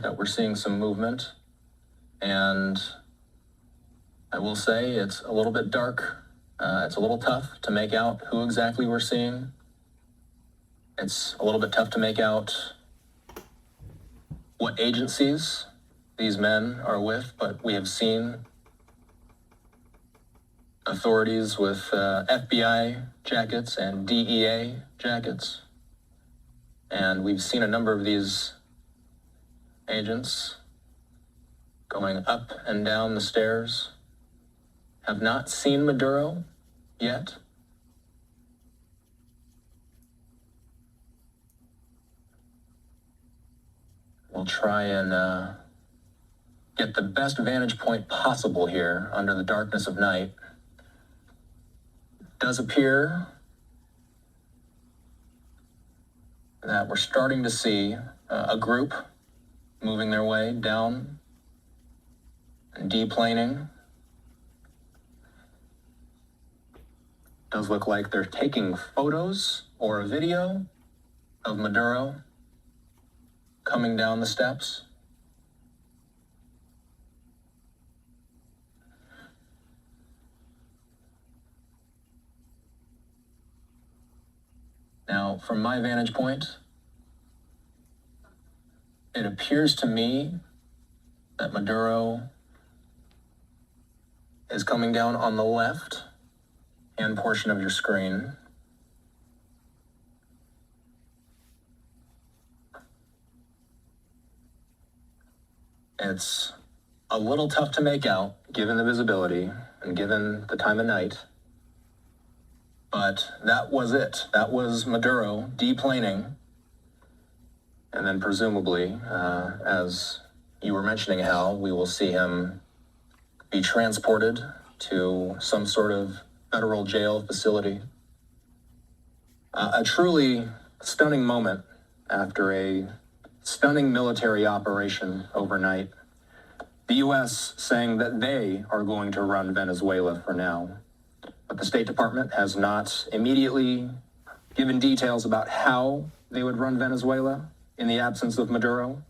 that we're seeing some movement, and I will say it's a little bit dark. It's a little tough to make out who exactly we're seeing. It's a little bit tough to make out what agencies these men are with, but we have seen authorities with FBI jackets and DEA jackets. And we've seen a number of these agents going up and down the stairs. Have not seen Maduro yet. We'll try and get the best vantage point possible here under the darkness of night. It does appear that we're starting to see a group moving their way down and deplaning. Does look like they're taking photos or a video of Maduro coming down the steps. Now, from my vantage point, it appears to me that Maduro is coming down on the left hand portion of your screen. It's a little tough to make out given the visibility and given the time of night. But that was it. That was Maduro deplaning. And then presumably, as you were mentioning, Hal, we will see him be transported to some sort of federal jail facility. A truly stunning moment after a stunning military operation overnight. The U.S. saying that they are going to run Venezuela for now. But the State Department has not immediately given details about how they would run Venezuela in the absence of Maduro.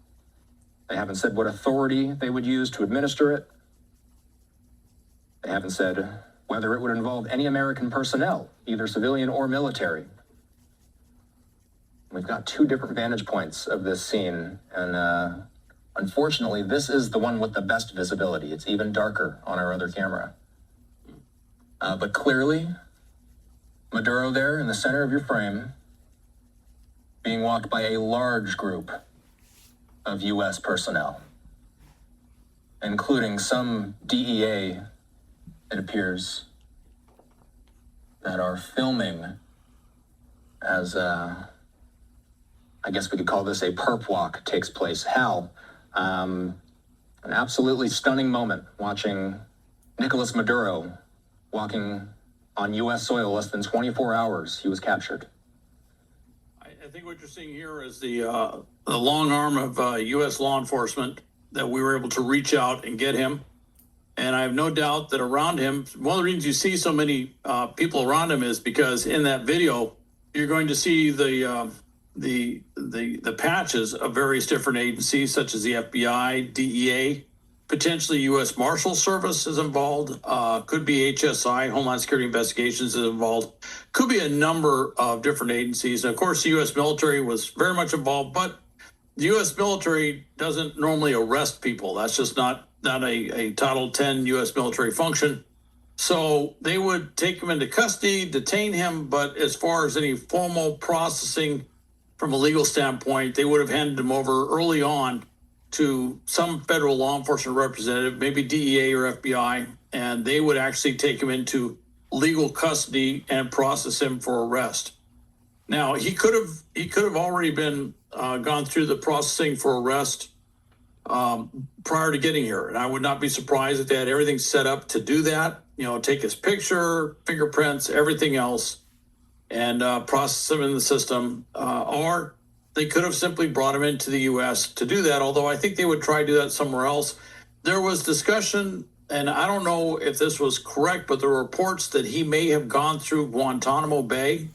They haven't said what authority they would use to administer it. They haven't said whether it would involve any American personnel, either civilian or military. We've got two different vantage points of this scene, and unfortunately, this is the one with the best visibility. It's even darker on our other camera. But clearly, Maduro there in the center of your frame, being walked by a large group of U.S. personnel, including some DEA, it appears, that are filming as, I guess we could call this a perp walk takes place. Hal, an absolutely stunning moment watching Nicolas Maduro walking on U.S. soil less than 24 hours he was captured. I think what you're seeing here is the long arm of U.S. law enforcement that we were able to reach out and get him. And I have no doubt that around him, one of the reasons you see so many people around him is because in that video, you're going to see the patches of various different agencies, such as the FBI, DEA, potentially U.S. Marshal Service is involved, could be HSI, Homeland Security Investigations is involved, could be a number of different agencies. And of course, the U.S. military was very much involved, but the U.S. military doesn't normally arrest people. That's just not a Title 10 U.S. military function. So they would take him into custody, detain him, but as far as any formal processing from a legal standpoint, they would have handed him over early on to some federal law enforcement representative, maybe DEA or FBI, and they would actually take him into legal custody and process him for arrest. Now, he could have already been gone through the processing for arrest prior to getting here, and I would not be surprised if they had everything set up to do that. Take his picture, fingerprints, everything else, and process him in the system, or they could have simply brought him into the U.S. to do that, although I think they would try to do that somewhere else. There was discussion, and I don't know if this was correct, but there were reports that he may have gone through Guantanamo Bay